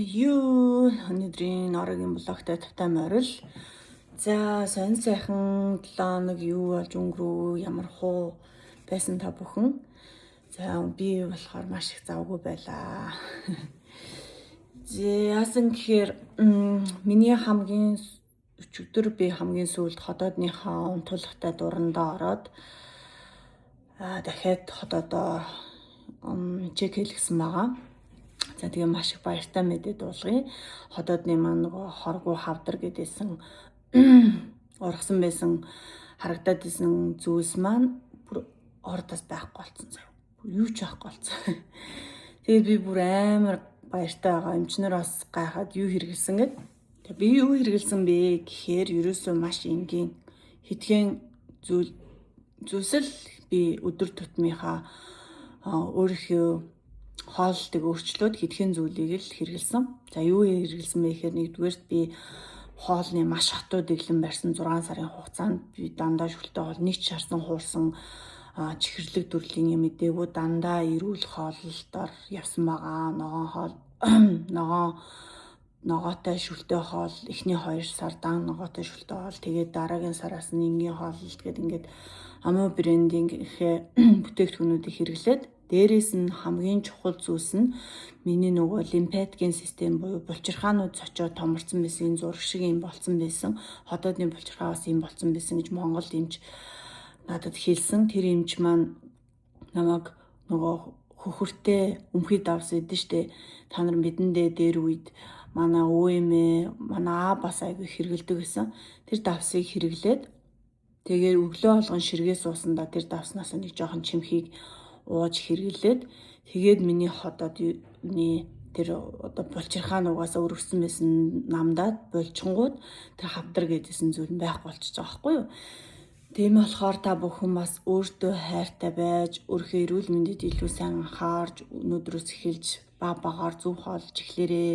Юу өнөөдрийн орогийн блогтой тавтай морил. За сонь сайхан 7 хоног юу болж өнгөрөө, ямар хуу байсан та бүхэн. За би болохоор маш их завгүй байлаа. Яасан гэхээр миний хамгийн өчигдөр би хамгийн сүүлд хотоодныхаа унтуулгатай дурандаа ороод дахиад хотоодоо чек хийлгэсэн байгаа. За тэгээ маш их баяртай мэдээ дуулгая. Хотоодны маань нөгөө хоргоо хавдар гэдээсэн ургасан байсан харагдаад исэн зүйлс маань бүр ордоос байхгүй болсон заяа. Юу ч байхгүй болсон. Тэгээд би бүр амар баяртай байгаа. Эмчнэр бас гайхаад юу хэрэгэлсэн гэд. Тэгээд би юу хэрэгэлсэн бэ гэхээр ерөөсөө маш энгийн хитгэн зүйлсэл би өдөр тутмынхаа өөрийнхөө хооллолтыг өөрчлөөд хитгэн зүйлийг л хэрэгэлсэн. За юу хэрэгэлсэн бэ гэхээр нэгдүгээрт би хоолны маш хатуу дэглэм барьсан 6 сарын хугацаанд би дандаа шүлтэй хоол нэг ч шарсан хуурсан чихэрлэг төрлийн юм эдэггүй дандаа эрүүл хооллолтоор явсан байгаа. Ногоотой шүлтэй хоол эхний 2 сар дан ногоотой шүлтэй хоол тэгээд дараагийн сараас нь энгийн хооллолт гэдэг ингээд амиа брендинг бүтээгдэхүүнүүдийг хэрэглээд дээрээс нь хамгийн чухал зүйлс нь миний нөгөө лимфатикийн систем буюу булчирхаанууд цочоо томорсон байсан энэ зураг шиг юм болсон байсан. Хотоодны булчирхаа бас юм болсон байсан гэж Монгол эмч надад хэлсэн. Тэр эмч маань намайг нөгөө хөхөртэй өмхий давс идэв штэ. Та нар бидэндээ дээр үед манай өвөмэ манай бас айгүй хэрэгэлдэг гэсэн. Тэр давсыг хэрэглээд тэгээд өглөө болгон ширгээ суусандаа тэр давснаас нэг жоохон чимхийг ууж хэрэглээд тэгээд миний хотоодны тэр одоо булчирхаа нугасаа өргөсөн байсан намдаад булчингууд тэр хавдар гэдсэн зүйл нь байхгүй болчихж байгаа байхгүй юу. Тийм болохоор та бүхэн бас өөртөө хайртай байж өөрийнхөө эрүүл мэндэд илүү сайн анхаарч өнөөдрөөс эхэлж багаар зөв хоолж эхлээрээ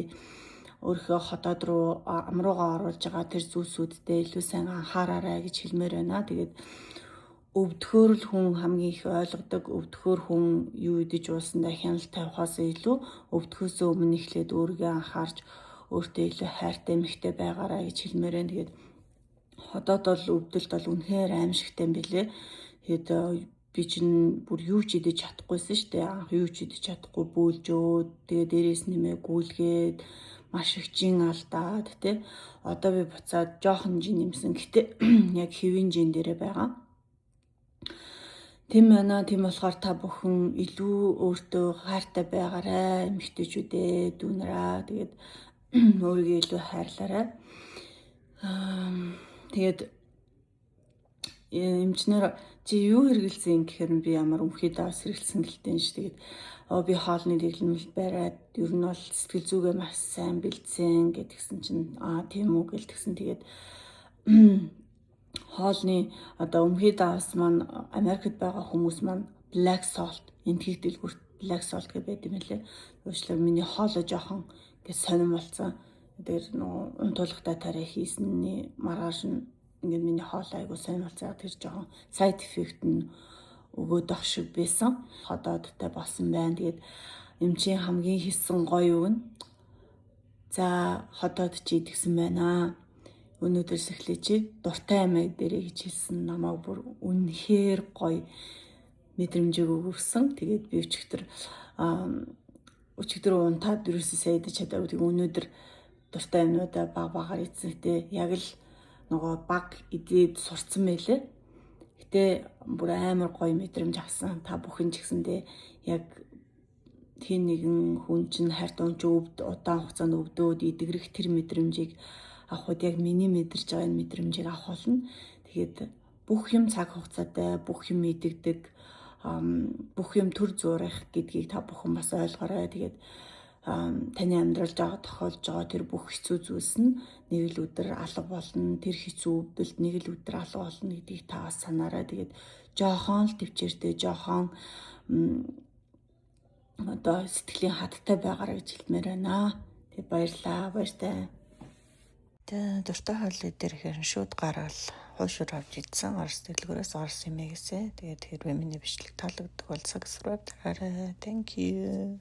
өөрийнхөө хотоод руу амруугаа оруулж байгаа тэр зүйлсүүдтэй илүү сайн анхаараарай гэж хэлмээр байна. Тэгээд өвдөхөөр л хүн хамгийн их ойлгодог. Өвдөхөөр хүн юу идэж ууснаа хяналт тавихаас илүү өвдөхөөсөө өмнө эхлээд өөрийгөө анхаарч өөртөө илүү хайртай эмэгтэй байгаарай гэж хэлмээр байна. Тэгээд хотоод бол өвдөлт бол үнэхээр аимшигтай юм билээ. Тэгээд би чинь бүр юу ч идэж чадахгүйсэн шүү дээ. Анх юу ч идэж чадахгүй бөөлжөөд тэгээд дээрээс нэмээ гүйлгээд маш их жин алдаад тий. Одоо би буцаад жоохон жин нэмсэн. Гэтэ яг хэвийн жин дээрээ байгаа. Тийм байна. Тийм болохоор та бүхэн илүү өөртөө хайртай байгаарай. Эмэгтэйчүүдээ дүүнараа тэгээд өөрийгөө илүү хайрлаарай. Тэгээд эмчнэр чи юу хэрэгэлсэн гэхээр би ямар өмхий давс хэрэгэлсэн гэлтэй ш. Тэгээд би хоолны дэглэмэл бариад ер нь бол сэтгэл зүгээ маш сайн бэлдсэн гэдгсэн чинь тийм үү гэл тэгсэн. Тэгээд хоолны одоо өмхий давс маань Америкт байгаа хүмүүс маань black salt энтгийг дэлгүүрт black salt гэж байд юм лээ. Уучлаарай миний хоолоо жоохон гэж сонирм болсон. Тэр нөгөө унтуулгатай тарай хийсний маргааш нь ингээд миний хоол айгуу сонирмолцоо тэр жоохон side effect нь өгөөд ах шиг байсан. Хотоодтай болсон байна. Тэгээд эмчийн хамгийн хийсэн гоё үг нь за хотоод чи идэгсэн байна. Өнөөдрөөс эхлэе чи дуртай амиа дээрээ гэж хэлсэн намайг бүр үнэхээр гоё мэдрэмжийг өгсөн. Тэгээд би өчигдөр унтаад ерөөсөө сая идэж чадаагүй. Тэгээд өнөөдөр дуртай амиудаа багаар эзэнтэй яг л нөгөө баг идээд сурцсан байлээ. Гэтэ бүр амар гоё мэдрэмж авсан. Та бүхэн ч гэсэндээ яг тийм нэгэн хүн чинь хайрт унч удаан хугацаанд өвдөөд идэгрэх тэр мэдрэмжийг авахд яг миний мэдэрч байгаа энэ мэдрэмжийг авах болно. Тэгээд бүх юм цаг хугацаатай, бүх юм идэгдэг, бүх юм төр зурах гэдгийг та бүхэн бас ойлгоорой. Тэгээд таны амьдралд тохиолж байгаа тэр бүх хэцүү зүйлс нь нэг л өдөр алга болно. Тэр хэцүү өвдөлт нэг л өдөр алга болно гэдгийг та бас санаарай. Тэгээд жоохон л төвчээртэй, жоохон одоо сэтгэлийн хаттай байгаарай гэж хэлмээр байна. Тэгээд баярлалаа. Баяртай. Дуртай хоолой дээр хэрэн шууд гаргал хуушур авч идсэн. Орос дэлгүүрээс орос юмээсээ. Тэгээд хэрвээ миний бичлэг таалагддаг бол subscribe дараарай. Thank you.